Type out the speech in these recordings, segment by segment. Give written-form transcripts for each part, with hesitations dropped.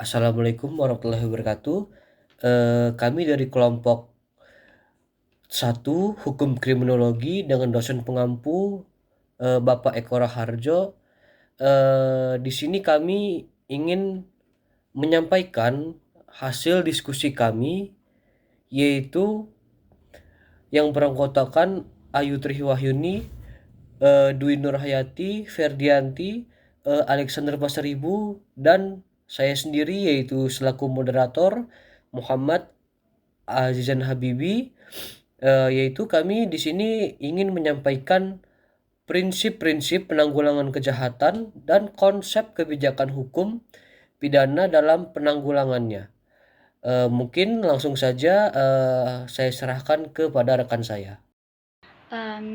Assalamualaikum warahmatullahi wabarakatuh. Kami dari kelompok 1 Hukum Kriminologi dengan dosen pengampu, Bapak Eko Raharjo. Di sini kami ingin menyampaikan hasil diskusi kami, yaitu yang beranggotakan Ayu Triwahyuni, Dwi Nurhayati, Ferdianti, Alexander Pasaribu, dan saya sendiri yaitu selaku moderator Muhammad Azizan Habibi. Yaitu kami di sini ingin menyampaikan prinsip-prinsip penanggulangan kejahatan dan konsep kebijakan hukum pidana dalam penanggulangannya. Mungkin langsung saja saya serahkan kepada rekan saya.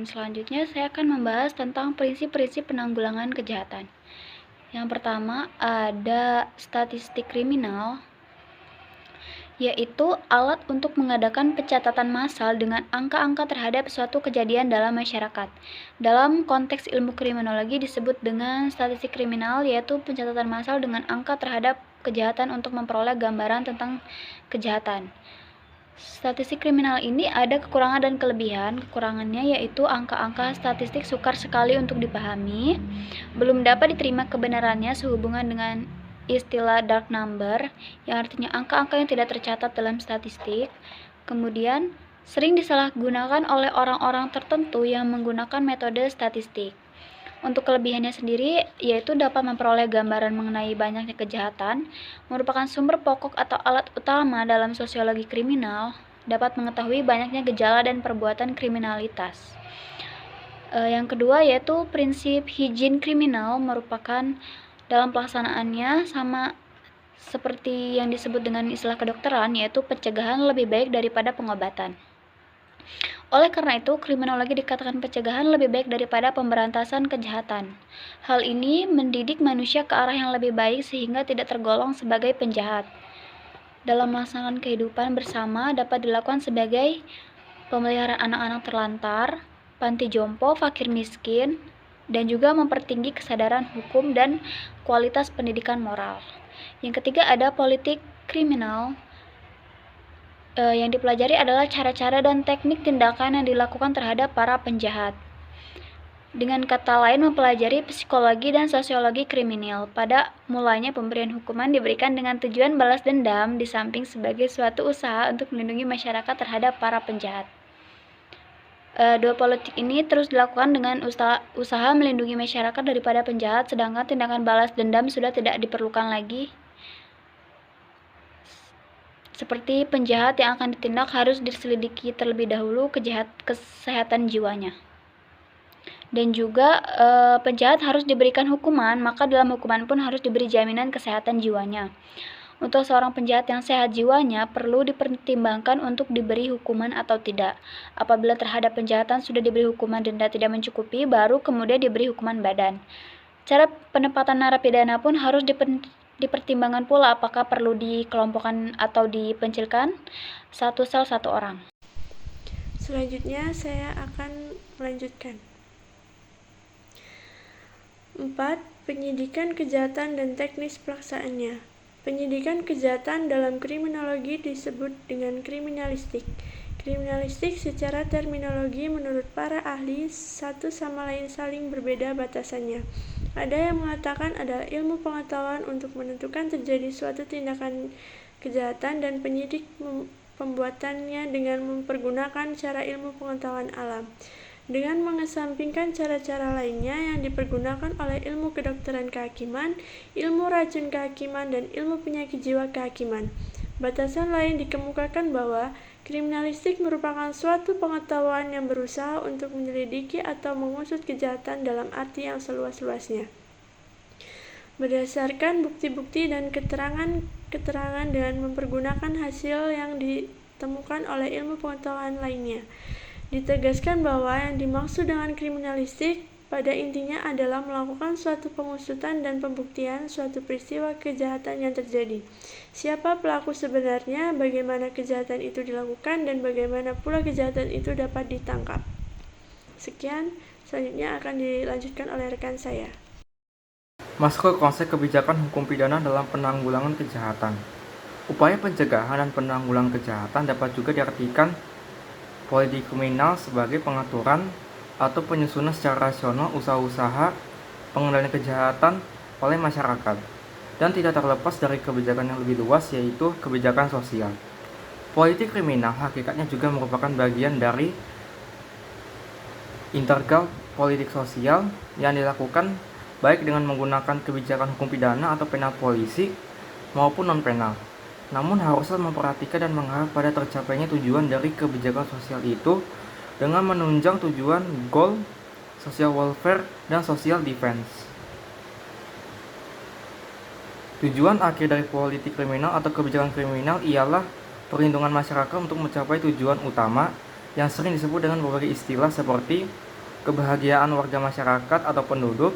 Selanjutnya saya akan membahas tentang prinsip-prinsip penanggulangan kejahatan. Yang pertama ada statistik kriminal, yaitu alat untuk mengadakan pencatatan massal dengan angka-angka terhadap suatu kejadian dalam masyarakat. Dalam konteks ilmu kriminologi disebut dengan statistik kriminal, yaitu pencatatan massal dengan angka terhadap kejahatan untuk memperoleh gambaran tentang kejahatan. Statistik kriminal ini ada kekurangan dan kelebihan. Kekurangannya yaitu angka-angka statistik sukar sekali untuk dipahami, belum dapat diterima kebenarannya sehubungan dengan istilah dark number, yang artinya angka-angka yang tidak tercatat dalam statistik. Kemudian, sering disalahgunakan oleh orang-orang tertentu yang menggunakan metode statistik. Untuk kelebihannya sendiri, yaitu dapat memperoleh gambaran mengenai banyaknya kejahatan, merupakan sumber pokok atau alat utama dalam sosiologi kriminal, dapat mengetahui banyaknya gejala dan perbuatan kriminalitas. Yang kedua yaitu prinsip higien kriminal, merupakan dalam pelaksanaannya sama seperti yang disebut dengan istilah kedokteran, yaitu pencegahan lebih baik daripada pengobatan. Oleh karena itu, kriminologi dikatakan pencegahan lebih baik daripada pemberantasan kejahatan. Hal ini mendidik manusia ke arah yang lebih baik sehingga tidak tergolong sebagai penjahat. Dalam melaksanakan kehidupan bersama dapat dilakukan sebagai pemeliharaan anak-anak terlantar, panti jompo, fakir miskin, dan juga mempertinggi kesadaran hukum dan kualitas pendidikan moral. Yang ketiga ada politik kriminal. Yang dipelajari adalah cara-cara dan teknik tindakan yang dilakukan terhadap para penjahat. Dengan kata lain, mempelajari psikologi dan sosiologi kriminal. Pada mulanya pemberian hukuman diberikan dengan tujuan balas dendam, di samping sebagai suatu usaha untuk melindungi masyarakat terhadap para penjahat. Dua politik ini terus dilakukan dengan usaha melindungi masyarakat daripada penjahat, sedangkan tindakan balas dendam sudah tidak diperlukan lagi. Seperti penjahat yang akan ditindak harus diselidiki terlebih dahulu kesehatan jiwanya. Dan juga penjahat harus diberikan hukuman, maka dalam hukuman pun harus diberi jaminan kesehatan jiwanya. Untuk seorang penjahat yang sehat jiwanya, perlu dipertimbangkan untuk diberi hukuman atau tidak. Apabila terhadap penjahatan sudah diberi hukuman denda tidak mencukupi, baru kemudian diberi hukuman badan. Cara penempatan narapidana pun harus dipertimbangkan pula apakah perlu dikelompokkan atau dipencilkan, satu sel satu orang. Selanjutnya saya akan melanjutkan. 4. Penyidikan kejahatan dan teknis pelaksanaannya. Penyidikan kejahatan dalam kriminologi disebut dengan kriminalistik. Kriminalistik secara terminologi menurut para ahli satu sama lain saling berbeda batasannya. Ada yang mengatakan adalah ilmu pengetahuan untuk menentukan terjadi suatu tindakan kejahatan dan penyidik pembuatannya dengan mempergunakan cara ilmu pengetahuan alam, dengan mengesampingkan cara-cara lainnya yang dipergunakan oleh ilmu kedokteran kehakiman, ilmu racun kehakiman, dan ilmu penyakit jiwa kehakiman. Batasan lain dikemukakan bahwa kriminalistik merupakan suatu pengetahuan yang berusaha untuk menyelidiki atau mengusut kejahatan dalam arti yang seluas-luasnya, berdasarkan bukti-bukti dan keterangan dengan mempergunakan hasil yang ditemukan oleh ilmu pengetahuan lainnya. Ditegaskan bahwa yang dimaksud dengan kriminalistik pada intinya adalah melakukan suatu pengusutan dan pembuktian suatu peristiwa kejahatan yang terjadi. Siapa pelaku sebenarnya, bagaimana kejahatan itu dilakukan, dan bagaimana pula kejahatan itu dapat ditangkap. Sekian, selanjutnya akan dilanjutkan oleh rekan saya. Masuk ke konsep kebijakan hukum pidana dalam penanggulangan kejahatan. Upaya pencegahan dan penanggulangan kejahatan dapat juga diartikan politik kriminal sebagai pengaturan atau penyusunan secara rasional usaha-usaha pengendalian kejahatan oleh masyarakat, dan tidak terlepas dari kebijakan yang lebih luas, yaitu kebijakan sosial. Politik kriminal hakikatnya juga merupakan bagian dari integral politik sosial yang dilakukan baik dengan menggunakan kebijakan hukum pidana atau penal polisi maupun non-penal. Namun haruslah memperhatikan dan mengarah pada tercapainya tujuan dari kebijakan sosial itu dengan menunjang tujuan goal, social welfare, dan social defense. Tujuan akhir dari politik kriminal atau kebijakan kriminal ialah perlindungan masyarakat untuk mencapai tujuan utama yang sering disebut dengan berbagai istilah seperti kebahagiaan warga masyarakat atau penduduk,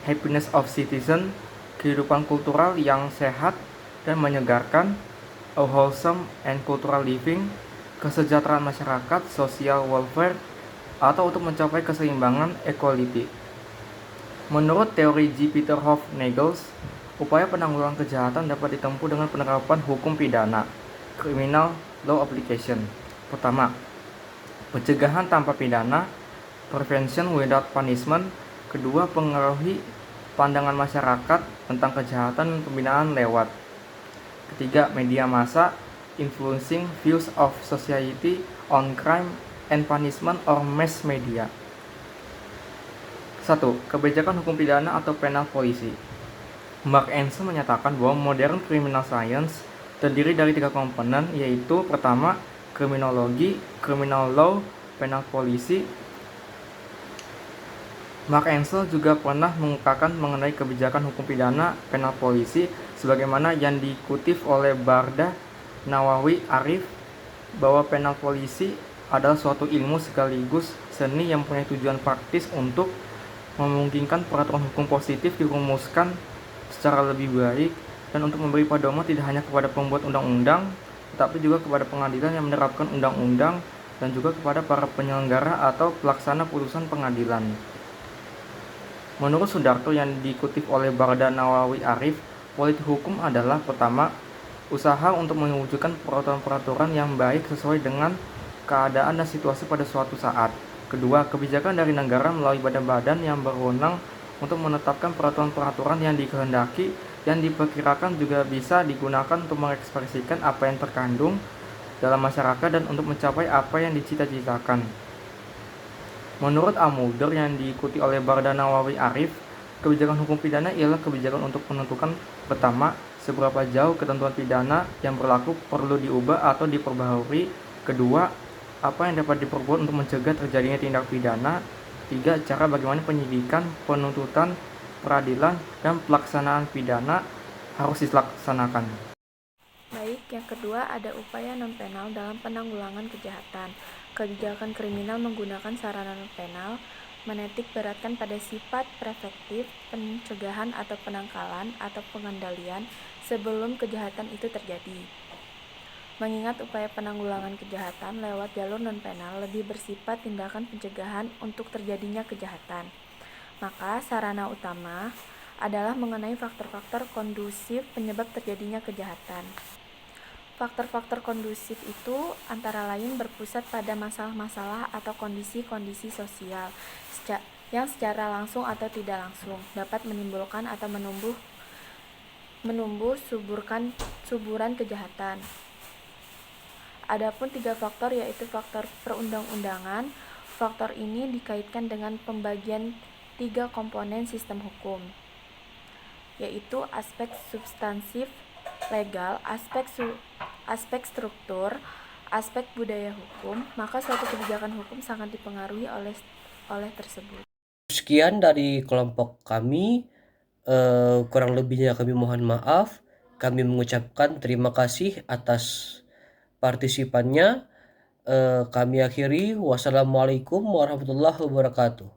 happiness of citizen, kehidupan kultural yang sehat dan menyegarkan, a wholesome and cultural living, kesejahteraan masyarakat, social welfare, atau untuk mencapai keseimbangan, equality. Menurut teori G. Peter Hoff Nagels, upaya penanggulangan kejahatan dapat ditempuh dengan penerapan hukum pidana, criminal law application. Pertama, pencegahan tanpa pidana, prevention without punishment. Kedua, pengaruhi pandangan masyarakat tentang kejahatan dan pembinaan lewat. Ketiga, media massa, influencing views of society on crime and punishment or mass media. 1. Kebijakan hukum pidana atau penal policy. Mark Ansel menyatakan bahwa modern criminal science terdiri dari 3 komponen, yaitu pertama, kriminologi, criminal law, penal policy. Mark Ansel juga pernah mengungkapkan mengenai kebijakan hukum pidana penal polisi sebagaimana yang dikutip oleh Barda Nawawi Arif, bahwa penal polisi adalah suatu ilmu sekaligus seni yang punya tujuan praktis untuk memungkinkan peraturan hukum positif dirumuskan secara lebih baik dan untuk memberi pedoman tidak hanya kepada pembuat undang-undang tetapi juga kepada pengadilan yang menerapkan undang-undang dan juga kepada para penyelenggara atau pelaksana putusan pengadilan. Menurut Sudarto yang dikutip oleh Barda Nawawi Arif, politik hukum adalah pertama, usaha untuk mewujudkan peraturan-peraturan yang baik sesuai dengan keadaan dan situasi pada suatu saat. Kedua, kebijakan dari negara melalui badan-badan yang berwenang untuk menetapkan peraturan-peraturan yang dikehendaki yang diperkirakan juga bisa digunakan untuk mengekspresikan apa yang terkandung dalam masyarakat dan untuk mencapai apa yang dicita-citakan. Menurut Al-Mudir yang diikuti oleh Barda Nawawi Arif, kebijakan hukum pidana ialah kebijakan untuk menentukan pertama, seberapa jauh ketentuan pidana yang berlaku perlu diubah atau diperbaharui. Kedua, apa yang dapat diperbuat untuk mencegah terjadinya tindak pidana. Tiga, cara bagaimana penyidikan, penuntutan, peradilan, dan pelaksanaan pidana harus dilaksanakan. Baik, yang kedua ada upaya non-penal dalam penanggulangan kejahatan. Kebijakan kriminal menggunakan sarana non-penal menitik beratkan pada sifat preventif, pencegahan atau penangkalan atau pengendalian sebelum kejahatan itu terjadi. Mengingat upaya penanggulangan kejahatan lewat jalur non-penal lebih bersifat tindakan pencegahan untuk terjadinya kejahatan, maka sarana utama adalah mengenai faktor-faktor kondusif penyebab terjadinya kejahatan. Faktor-faktor kondusif itu antara lain berpusat pada masalah-masalah atau kondisi-kondisi sosial yang secara langsung atau tidak langsung dapat menimbulkan atau menumbuh suburan kejahatan. Adapun 3 faktor yaitu faktor perundang-undangan. Faktor ini dikaitkan dengan pembagian 3 komponen sistem hukum, yaitu aspek substansif legal, aspek struktur, aspek budaya hukum, maka suatu kebijakan hukum sangat dipengaruhi oleh tersebut. Sekian dari kelompok kami, kurang lebihnya kami mohon maaf. Kami mengucapkan terima kasih atas partisipannya. Kami akhiri. Wassalamualaikum warahmatullahi wabarakatuh.